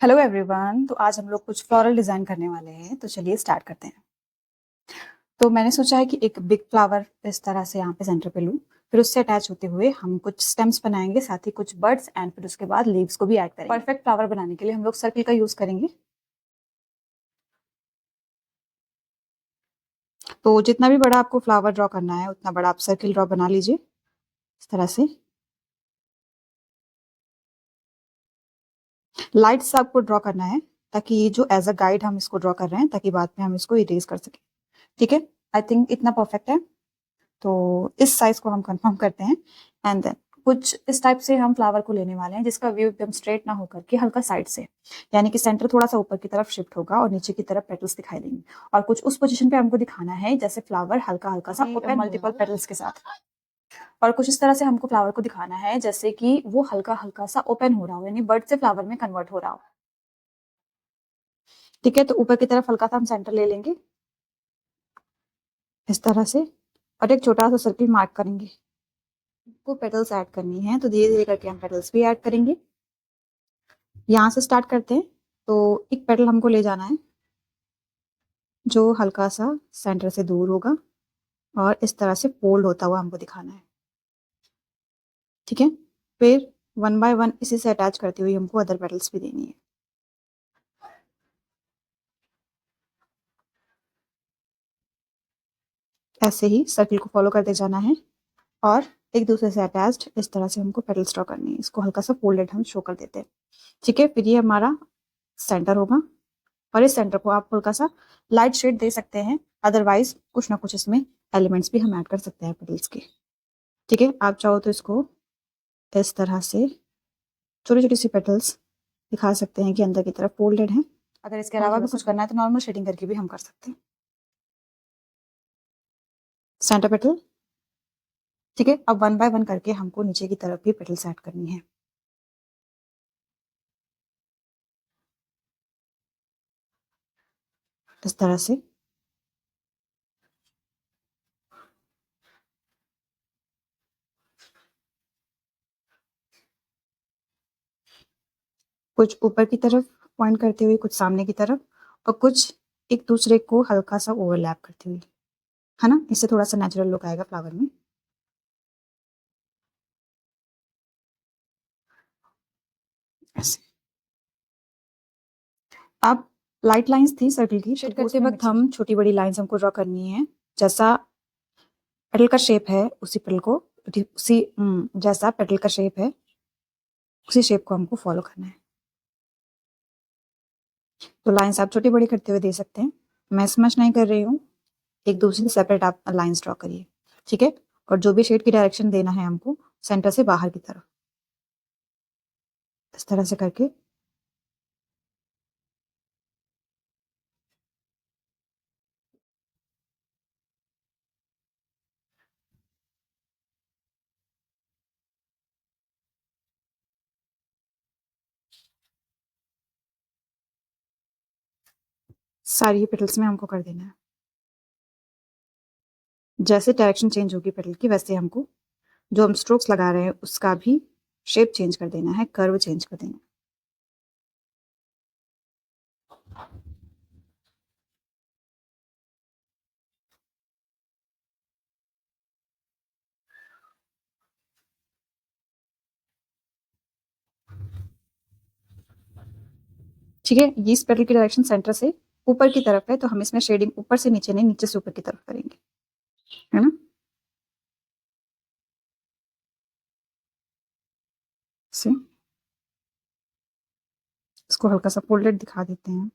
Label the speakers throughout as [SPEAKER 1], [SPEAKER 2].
[SPEAKER 1] Hello everyone. तो आज हम लोग कुछ फ्लोरल डिजाइन करने वाले हैं, तो चलिए स्टार्ट करते हैं। तो मैंने सोचा है कि एक बिग फ्लावर इस तरह से यहाँ पे सेंटर पे लूँ, फिर उससे अटैच होते हुए हम कुछ स्टेम्स बनाएंगे, साथ ही कुछ बर्ड्स एंड फिर उसके बाद लीव्स को भी ऐड करेंगे। परफेक्ट फ्लावर बनाने के लिए हम लोग सर्कल का यूज करेंगे। तो जितना भी बड़ा आपको फ्लावर ड्रॉ करना है उतना बड़ा आप सर्कल ड्रॉ बना लीजिए इस तरह से। लाइट से आपको ड्रॉ करना है ताकि ये जो एज अ गाइड हम इसको ड्रॉ कर रहे हैं, ताकि बाद में हम इसको इरेज कर सकें। ठीक है, आई थिंक इतना परफेक्ट है। तो इस साइज को हम कंफर्म करते हैं एंड देन कुछ इस टाइप से हम फ्लावर को लेने वाले हैं, जिसका व्यू एकदम स्ट्रेट ना होकर के हल्का साइड से, यानी कि सेंटर थोड़ा सा ऊपर की तरफ शिफ्ट होगा और नीचे की तरफ पेटल्स दिखाई देंगे। और कुछ उस पोजीशन पे हमको दिखाना है जैसे फ्लावर हल्का हल्का सा ओपन मल्टीपल पेटल्स के साथ। और कुछ इस तरह से हमको फ्लावर को दिखाना है जैसे कि वो हल्का हल्का सा ओपन हो रहा हो, यानी बर्ड से फ्लावर में कन्वर्ट हो रहा हो। ठीक है, तो ऊपर की तरफ हल्का सा हम सेंटर ले लेंगे इस तरह से, और एक छोटा सा सर्किल मार्क करेंगे। को पेटल्स ऐड करनी है तो धीरे धीरे करके हम पेटल्स भी ऐड करेंगे। यहाँ से स्टार्ट करते हैं। तो एक पेटल हमको ले जाना है जो हल्का सा सेंटर से दूर होगा और इस तरह से फोल्ड होता हुआ हमको दिखाना है। ठीक है, फिर वन बाय वन इसी से अटैच करती हुई हमको अदर पेटल्स भी देनी है। ऐसे ही सर्किल को फॉलो करते जाना है और एक दूसरे से अटैच्ड इस तरह से हमको पेटल्स ड्रॉ करनी है। इसको हल्का सा फोल्डेड हम शो कर देते हैं। ठीक है, फिर ये हमारा सेंटर होगा और इस सेंटर को आप हल्का सा लाइट शेड दे सकते हैं, अदरवाइज कुछ ना कुछ इसमें एलिमेंट्स भी हम ऐड कर सकते हैं पेटल्स के। ठीक है, आप चाहो तो इसको इस तरह से छोटी छोटी सी पेटल्स दिखा सकते हैं कि अंदर की तरफ फोल्डेड है। अगर इसके अलावा भी कुछ करना है तो नॉर्मल शेडिंग करके भी हम कर सकते हैं। Centre petal. ठीक है, अब वन बाय वन करके हमको नीचे की तरफ भी पेटल्स ऐड करनी है। इस तरह से कुछ ऊपर की तरफ पॉइंट करते हुए, कुछ सामने की तरफ, और कुछ एक दूसरे को हल्का सा ओवरलैप करते हुए, है ना। इससे थोड़ा सा नेचुरल लुक आएगा फ्लावर में। ऐसे अब लाइट लाइंस थी सर्कल की, शेड करते वक्त हम छोटी बड़ी लाइंस हमको ड्रॉ करनी है। जैसा पेटल का शेप है उसी पेटल को उसी जैसा पेटल का शेप है उसी शेप को हमको फॉलो करना है। तो लाइंस आप छोटी बड़ी करते हुए दे सकते हैं। मैं स्मैश नहीं कर रही हूँ, एक दूसरे से सेपरेट आप लाइंस ड्रॉ करिए। ठीक है, और जो भी शेड की डायरेक्शन देना है हमको सेंटर से बाहर की तरफ, इस तरह से करके सारी पेटल्स में हमको कर देना है। जैसे डायरेक्शन चेंज होगी पेटल की, वैसे हमको जो हम स्ट्रोक्स लगा रहे हैं उसका भी शेप चेंज कर देना है, कर्व चेंज कर देना है। ठीक है, ये इस पेटल की डायरेक्शन सेंटर से ऊपर की तरफ है, तो हम इसमें शेडिंग ऊपर से नीचे नहीं, नीचे से ऊपर की तरफ करेंगे, है ना। से इसको हल्का सा फोल्डेड दिखा देते हैं।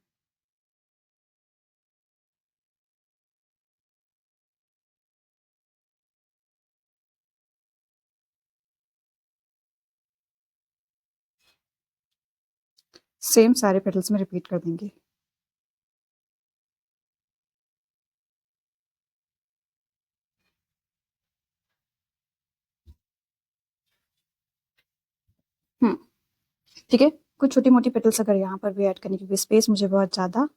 [SPEAKER 1] सेम सारे पेटल्स में रिपीट कर देंगे। ठीक है, कुछ छोटी मोटी पेटल्स अगर यहाँ पर भी ऐड करने, क्योंकि स्पेस मुझे बहुत ज़्यादा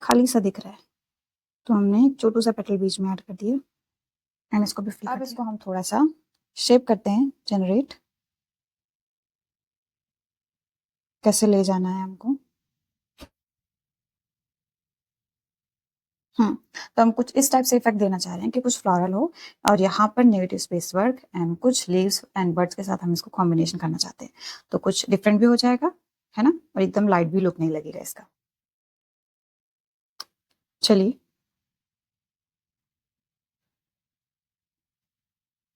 [SPEAKER 1] खाली सा दिख रहा है, तो हमने एक छोटू सा पेटल बीच में ऐड कर दिया एंड इसको भी फिल। अब इसको हम थोड़ा सा शेप करते हैं, जनरेट कैसे ले जाना है हमको। तो हम कुछ इस टाइप से इफेक्ट देना चाह रहे हैं कि कुछ फ्लोरल हो और यहाँ पर नेगेटिव स्पेस वर्क एंड कुछ लीव्स एंड बर्ड्स के साथ हम इसको कॉम्बिनेशन करना चाहते हैं, तो कुछ डिफरेंट भी हो जाएगा, है ना, और एकदम लाइट भी लुक नहीं लगेगा इसका। चलिए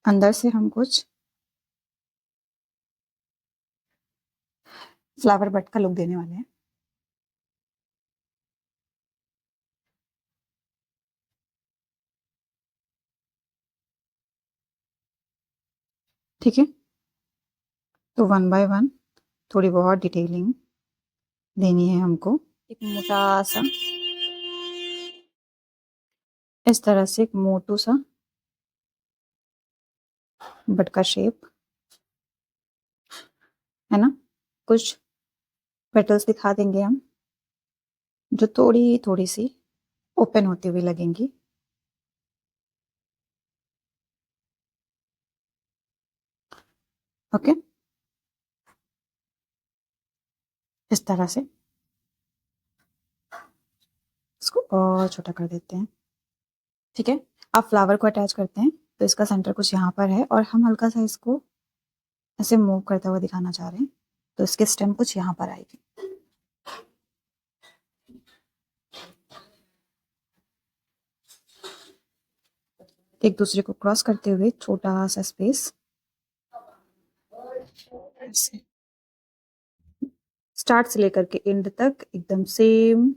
[SPEAKER 1] अंदर से हम कुछ फ्लावर बट का लुक देने वाले हैं। ठीक है, तो वन बाय वन थोड़ी बहुत डिटेलिंग देनी है हमको। एक मोटा सा, इस तरह से एक मोटू सा बट का शेप, है ना, कुछ पेटल्स दिखा देंगे हम जो थोड़ी थोड़ी सी ओपन होती हुई लगेंगी। ओके, इस तरह से इसको और छोटा कर देते हैं। ठीक है, अब फ्लावर को अटैच करते हैं, तो इसका सेंटर कुछ यहाँ पर है और हम हल्का सा इसको ऐसे मूव करता हुआ दिखाना चाह रहे हैं, तो इसके स्टेम कुछ यहाँ पर आएगी। एक दूसरे को क्रॉस करते हुए छोटा सा स्पेस, ऐसे स्टार्ट से लेकर के एंड तक एकदम सेम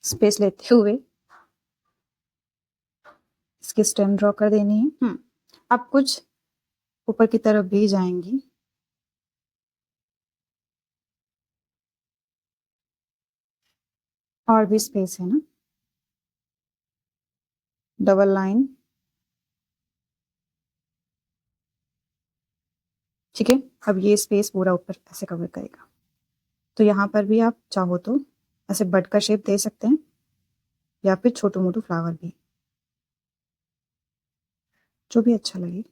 [SPEAKER 1] स्पेस लेते हुए इसकी स्टेम ड्रॉ कर देनी है। अब कुछ ऊपर की तरफ भी जाएंगी, और भी स्पेस है ना, डबल लाइन। ठीक है, अब ये स्पेस पूरा ऊपर ऐसे कवर करेगा, तो यहाँ पर भी आप चाहो तो ऐसे बड का शेप दे सकते हैं या फिर छोटू मोटू फ्लावर भी, जो भी अच्छा लगे।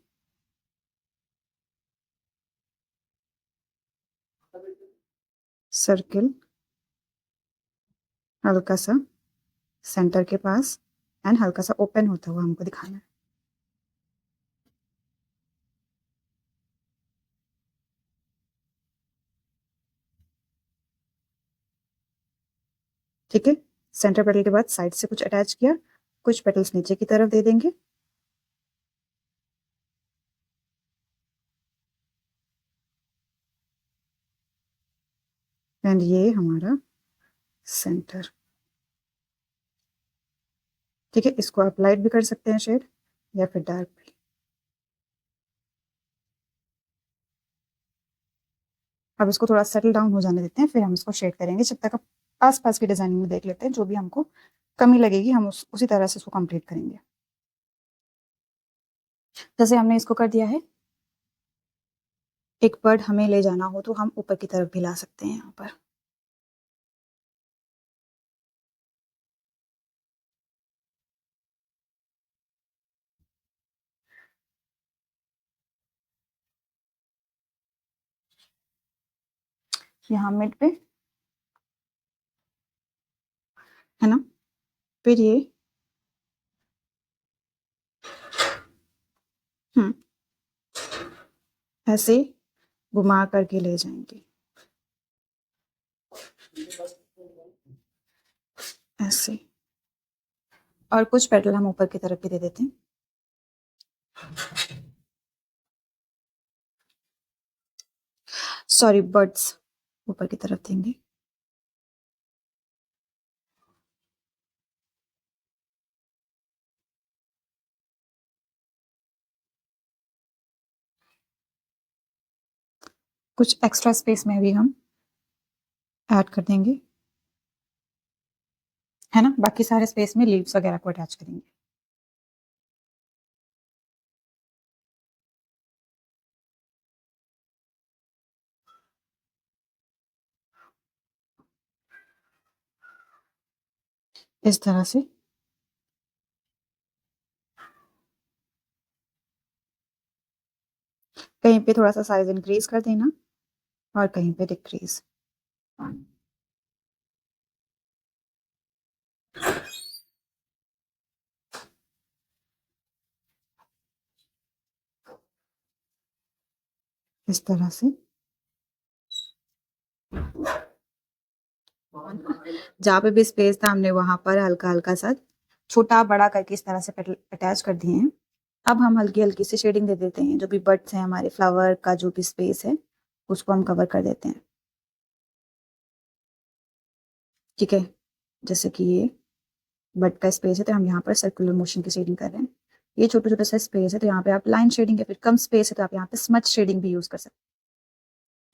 [SPEAKER 1] सर्किल हल्का सा सेंटर के पास एंड हल्का सा ओपन होता हुआ हमको दिखाना है। ठीक है, सेंटर पेटल के बाद साइड से कुछ अटैच किया, कुछ पेटल्स नीचे की तरफ दे देंगे, एंड ये हमारा सेंटर। ठीक है, इसको आप लाइट भी कर सकते हैं शेड या फिर डार्क भी। अब इसको थोड़ा सेटल डाउन हो जाने देते हैं, फिर हम इसको शेड करेंगे। जब तक आप आसपास की डिजाइनिंग में देख लेते हैं, जो भी हमको कमी लगेगी हम उसी तरह से इसको कंप्लीट करेंगे। जैसे हमने इसको कर दिया है, एक बर्ड हमें ले जाना हो तो हम ऊपर की तरफ भी ला सकते हैं यहाँ पर। यहाँ मिड पे, है ना, फिर ये ऐसे घुमा करके ले जाएंगे, ऐसे, और कुछ पेटल हम ऊपर की तरफ भी दे देते हैं। सॉरी, बर्ड्स ऊपर की तरफ देंगे। कुछ एक्स्ट्रा स्पेस में भी हम ऐड कर देंगे, है ना, बाकी सारे स्पेस में लीव्स वगैरह को अटैच करेंगे। इस तरह से कहीं पे थोड़ा सा साइज इंक्रीज कर देना और कहीं पे डिक्रीज। इस तरह से जहाँ पे भी स्पेस था हमने वहां पर हल्का हल्का सा छोटा बड़ा करके इस तरह से अटैच कर दिए हैं। अब हम हल्की हल्की सी शेडिंग दे देते हैं, जो भी बर्ड्स हैं हमारे फ्लावर का जो भी स्पेस है उसको हम कवर कर देते हैं। ठीक है, जैसे कि ये बर्ड का स्पेस है तो हम यहाँ पर सर्कुलर मोशन की शेडिंग कर रहे हैं। ये छोटा छोटा सा स्पेस है तो यहाँ पे आप लाइन शेडिंग या फिर कम स्पेस है तो आप यहाँ पे स्मच शेडिंग भी यूज कर सकते हैं,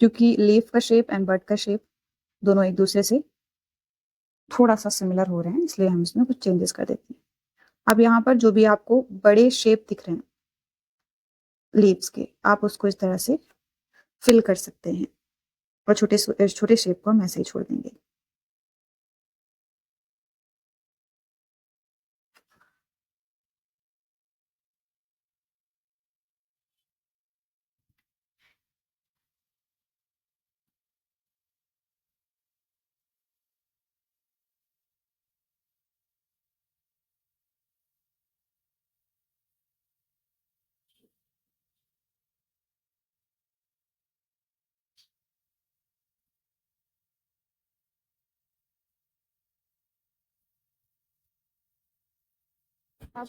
[SPEAKER 1] क्योंकि लीफ का शेप एंड बर्ड का शेप दोनों एक दूसरे से थोड़ा सा सिमिलर हो रहे हैं, इसलिए हम इसमें कुछ चेंजेस कर देते हैं। अब यहाँ पर जो भी आपको बड़े शेप दिख रहे हैं लीव्स के, आप उसको इस तरह से फिल कर सकते हैं और छोटे छोटे शेप को हम ऐसे ही छोड़ देंगे। अब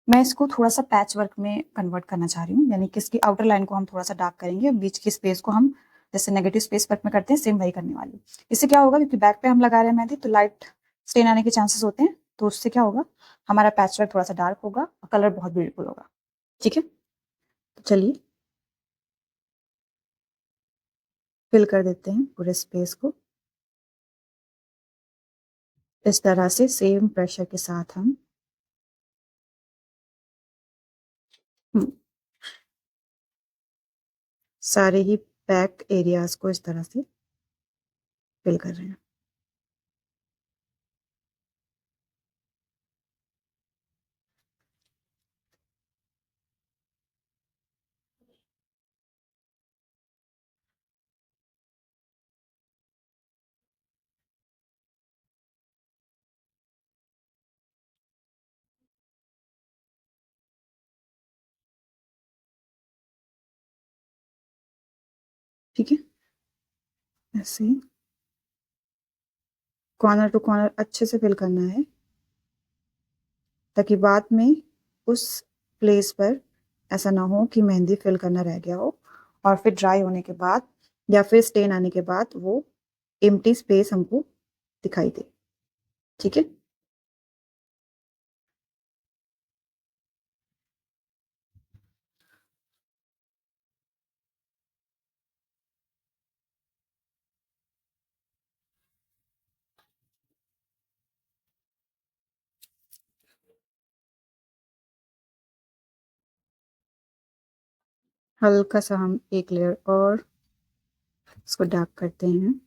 [SPEAKER 1] मैं इसको थोड़ा सा पैच वर्क में कन्वर्ट करना चाह रही हूँ, यानी कि इसकी आउटर लाइन को हम थोड़ा सा डार्क करेंगे, बीच की स्पेस को हम जैसे नेगेटिव स्पेस वर्क में करते हैं सेम वही करने वाली। इससे क्या होगा, क्योंकि बैक पे हम लगा रहे हैं मेहंदी तो लाइट स्टेन आने के चांसेस होते हैं, तो उससे क्या होगा हमारा पैच वर्क थोड़ा सा डार्क होगा और कलर बहुत ब्यूटीफुल होगा। ठीक है, तो चलिए फिल कर देते हैं पूरे स्पेस को इस तरह से सेम प्रेशर के साथ हम सारे ही बैक एरियाज को इस तरह से फिल कर रहे हैं। ठीक है, ऐसे ही कॉर्नर टू कॉर्नर अच्छे से फिल करना है, ताकि बाद में उस प्लेस पर ऐसा ना हो कि मेहंदी फिल करना रह गया हो और फिर ड्राई होने के बाद या फिर स्टेन आने के बाद वो एम्प्टी स्पेस हमको दिखाई दे। ठीक है, हल्का सा हम एक लेयर और इसको डार्क करते हैं।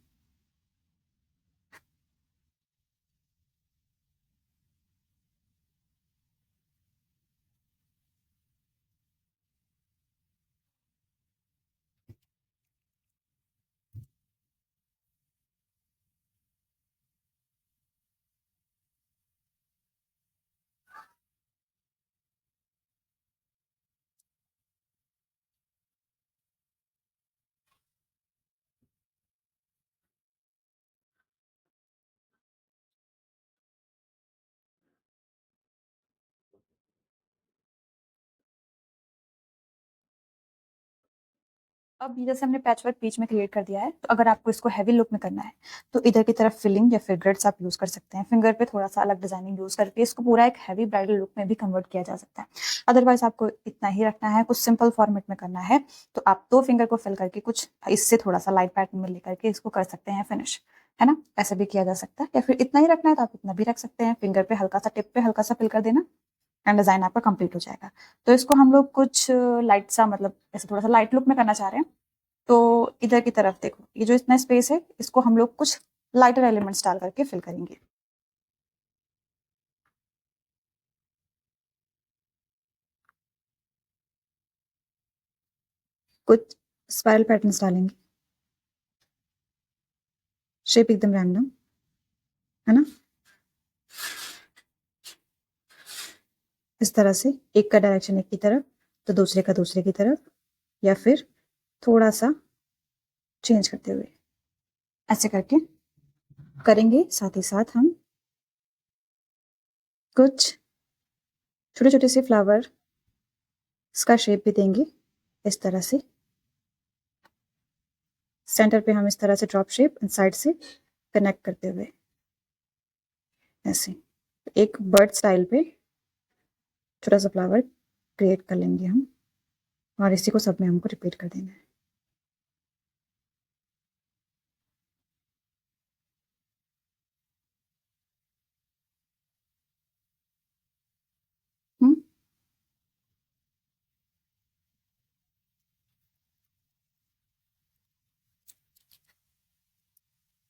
[SPEAKER 1] अब ये जैसे हमने पैच वर्क बीच में क्रिएट कर दिया है, तो अगर आपको इसको हैवी लुक में करना है तो इधर की तरफ फिलिंग या फिर ग्रिड्स आप यूज कर सकते हैं। फिंगर पे थोड़ा सा अलग डिजाइनिंग यूज करके इसको पूरा एक हैवी ब्राइडल लुक में भी कन्वर्ट किया जा सकता है। अदरवाइज आपको इतना ही रखना है, कुछ सिंपल फॉर्मेट में करना है, तो आप दो फिंगर को फिल करके कुछ इससे थोड़ा सा लाइट पैटर्न में लेकर के इसको कर सकते हैं फिनिश, है ना। ऐसा भी किया जा सकता है, या फिर इतना ही रखना है तो आप इतना भी रख सकते हैं। फिंगर पे हल्का सा, टिप पे हल्का सा फिल कर देना एंड डिजाइन आपका कंप्लीट हो जाएगा। तो इसको हम लोग कुछ लाइट सा, मतलब ऐसे थोड़ा सा लाइट लुक में करना चाह रहे हैं, तो इधर की तरफ देखो, ये जो इतना स्पेस है इसको हम लोग कुछ लाइटर एलिमेंट्स डाल करके फिल करेंगे। कुछ स्पाइरल पैटर्न्स डालेंगे, शेप एकदम रैंडम, है ना। इस तरह से एक का डायरेक्शन एक की तरफ तो दूसरे का दूसरे की तरफ, या फिर थोड़ा सा चेंज करते हुए ऐसे करके करेंगे। साथ ही साथ हम कुछ छोटे छोटे से फ्लावर इसका शेप भी देंगे इस तरह से। सेंटर पे हम इस तरह से ड्रॉप शेप साइड से कनेक्ट करते हुए ऐसे एक बर्ड स्टाइल पे छोटा सा फ्लावर क्रिएट कर लेंगे हम, और इसी को सब में हमको रिपीट कर देना है। हम्म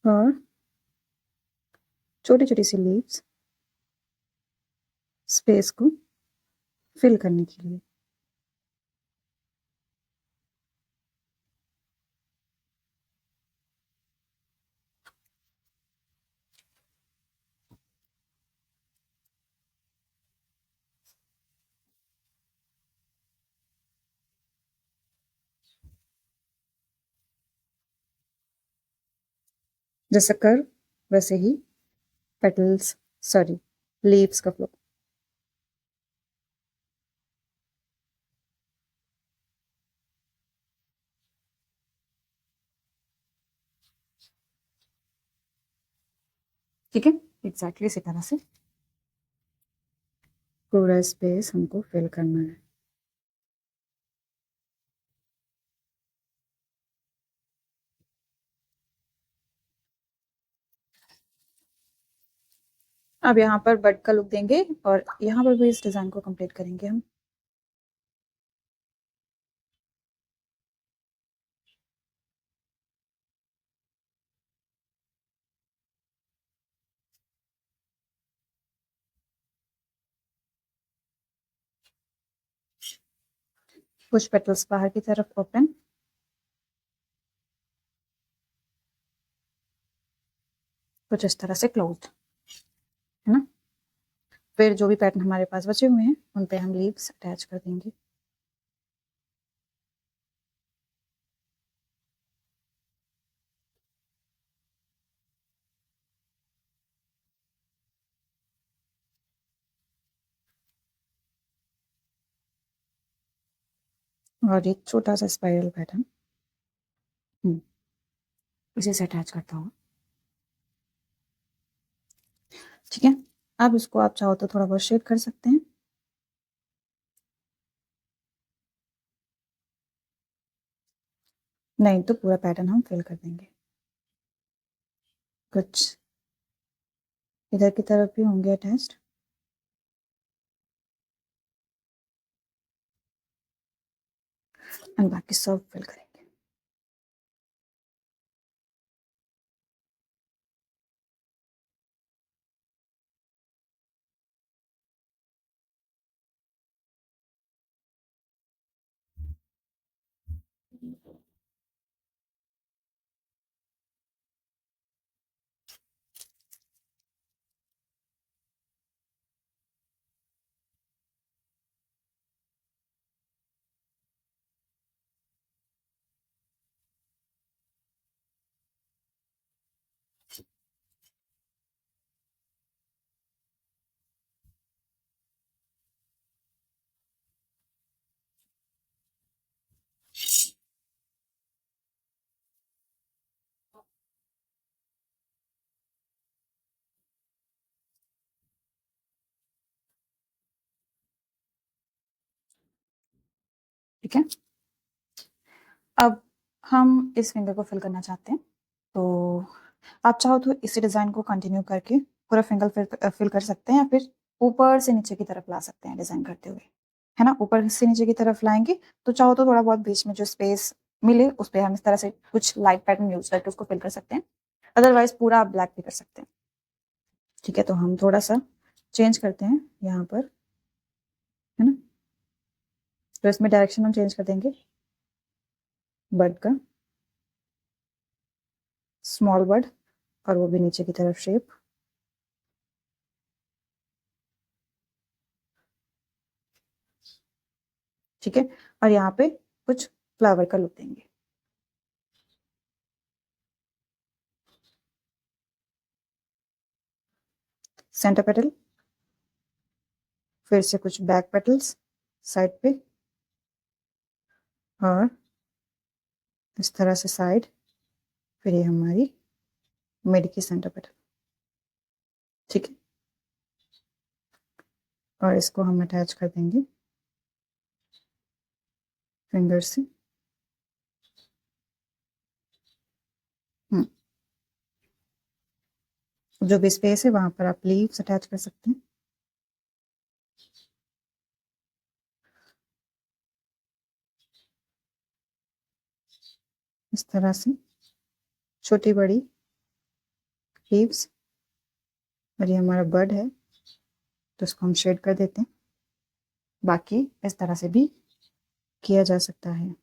[SPEAKER 1] और छोटी छोटी सी लीव्स स्पेस को फिल करने के लिए। जैसा कर्व वैसे ही पेटल्स, सॉरी, लीव्स का फ्लो। ठीक है, एग्जैक्टली इसी तरह से पूरा स्पेस हमको फिल करना है। अब यहाँ पर बर्ड का लुक देंगे और यहाँ पर भी इस डिजाइन को कंप्लीट करेंगे हम। कुछ पेटल्स बाहर की तरफ ओपन, कुछ इस तरह से क्लोज्ड, है ना। फिर जो भी पैटर्न हमारे पास बचे हुए हैं उन पे हम लीव्स अटैच कर देंगे। और एक छोटा सा स्पाइरल पैटर्न इसे से अटैच करता हूँ। ठीक है, अब इसको आप चाहो तो थोड़ा बहुत शेड कर सकते हैं। नहीं तो पूरा पैटर्न हम फिल कर देंगे। कुछ इधर की तरफ भी होंगे अटैच्ड। एंड बाकी सब फिल करेंगे। ठीक है, अब हम इस फिंगर को फिल करना चाहते हैं, तो आप चाहो तो इसी डिजाइन को कंटिन्यू करके पूरा फिंगर फिल कर सकते हैं, या फिर ऊपर से नीचे की तरफ ला सकते हैं डिजाइन करते हुए, है ना। ऊपर से नीचे की तरफ लाएंगे तो चाहो तो थोड़ा बहुत बीच में जो स्पेस मिले उस पर हम इस तरह से कुछ लाइट पैटर्न यूज करके उसको फिल कर सकते हैं। अदरवाइज पूरा आप ब्लैक भी कर सकते हैं। ठीक है, तो हम थोड़ा सा चेंज करते हैं यहाँ पर, है ना। तो इसमें डायरेक्शन हम चेंज कर देंगे बर्ड का, स्मॉल बर्ड, और वो भी नीचे की तरफ शेप। ठीक है, और यहाँ पे कुछ फ्लावर का लुक देंगे। सेंटर पेटल, फिर से कुछ बैक पेटल्स साइड पे, और इस तरह से साइड, फिर ये हमारी मिड की सेंटर पेटल। ठीक है, और इसको हम अटैच कर देंगे फिंगर से। जो भी स्पेस है वहां पर आप लीव्स अटैच कर सकते हैं। इस तरह से छोटी बड़ी लीव्स, और ये हमारा बर्ड है तो इसको हम शेड कर देते हैं। बाकी इस तरह से भी किया जा सकता है।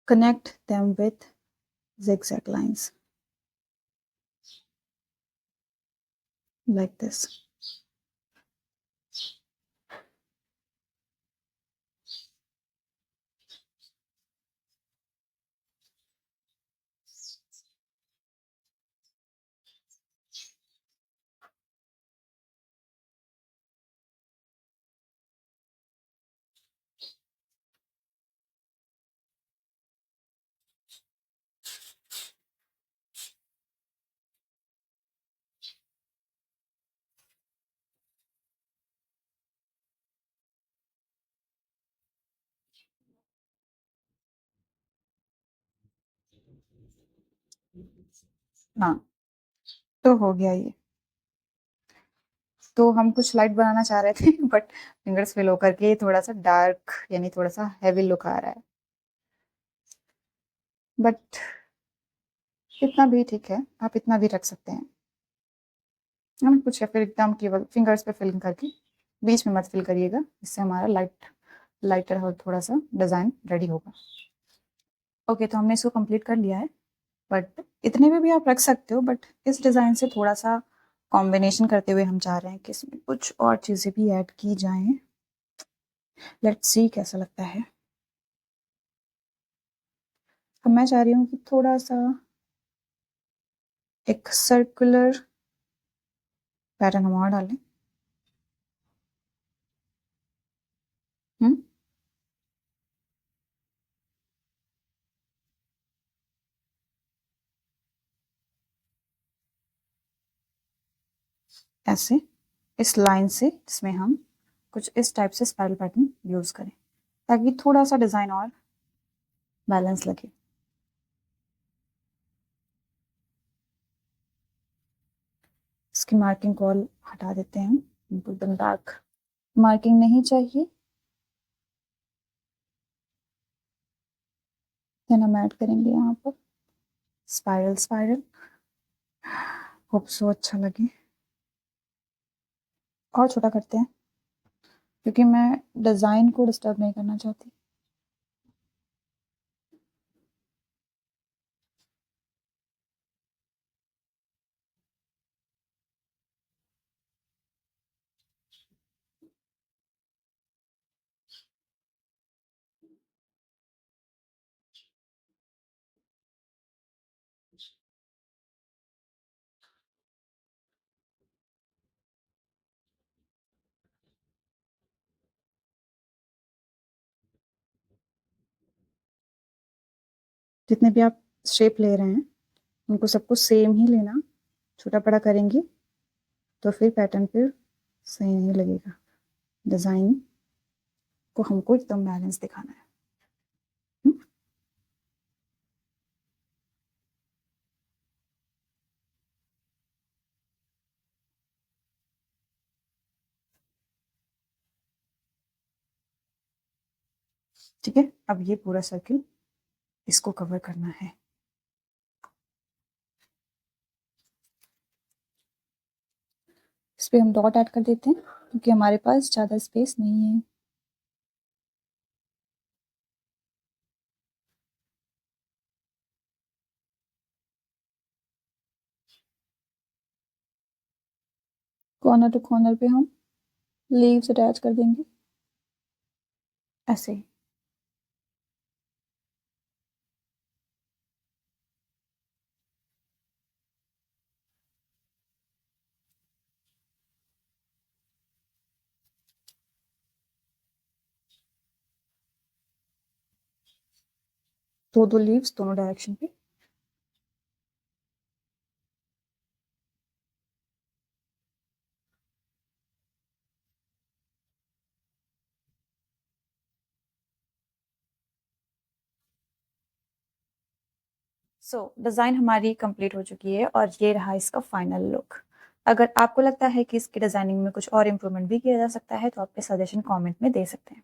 [SPEAKER 1] Connect them with zigzag lines like this. हाँ, तो हो गया ये। तो हम कुछ लाइट बनाना चाह रहे थे बट फिंगर्स फेल होकर के थोड़ा सा डार्क, यानी थोड़ा सा हैवी लुक आ रहा है, बट इतना भी ठीक है, आप इतना भी रख सकते हैं। हम कुछ या फिर एकदम केवल फिंगर्स पे फिल करके, बीच में मत फिल करिएगा, इससे हमारा लाइटर और थोड़ा सा डिज़ाइन रेडी होगा। ओके, तो हमने इसको कंप्लीट कर लिया है, बट इतने में भी आप रख सकते हो, बट इस डिज़ाइन से थोड़ा सा कॉम्बिनेशन करते हुए हम चाह रहे हैं कि इसमें कुछ और चीज़ें भी ऐड की जाएं। लेट्स सी कैसा लगता है। अब मैं चाह रही हूँ कि थोड़ा सा एक सर्कुलर पैटर्न हम और डालें। हम्म, ऐसे इस लाइन से, जिसमें हम कुछ इस टाइप से स्पाइरल पैटर्न यूज करें ताकि थोड़ा सा डिजाइन और बैलेंस लगे। इसकी मार्किंग को हटा देते हैं, एकदम डार्क मार्किंग नहीं चाहिए। देन हम ऐड करेंगे यहाँ पर स्पाइरल स्पाइरल। होप सो अच्छा लगे। और छोटा करते हैं क्योंकि मैं डिजाइन को डिस्टर्ब नहीं करना चाहती। जितने भी आप शेप ले रहे हैं उनको सबको सेम ही लेना, छोटा बड़ा करेंगे तो फिर पैटर्न फिर सही नहीं लगेगा। डिज़ाइन को हमको एकदम बैलेंस दिखाना है। ठीक है, अब ये पूरा सर्किल इसको कवर करना है। इस पे हम डॉट ऐड कर देते हैं क्योंकि हमारे पास ज़्यादा स्पेस नहीं है। कॉर्नर टू कॉर्नर पे हम लीव्स अटैच कर देंगे ऐसे। दो लीव्स दोनों डायरेक्शन पे। डिज़ाइन हमारी कंप्लीट हो चुकी है और ये रहा इसका फाइनल लुक। अगर आपको लगता है कि इसकी डिज़ाइनिंग में कुछ और इम्प्रूवमेंट भी किया जा सकता है तो आप सजेशन कमेंट में दे सकते हैं।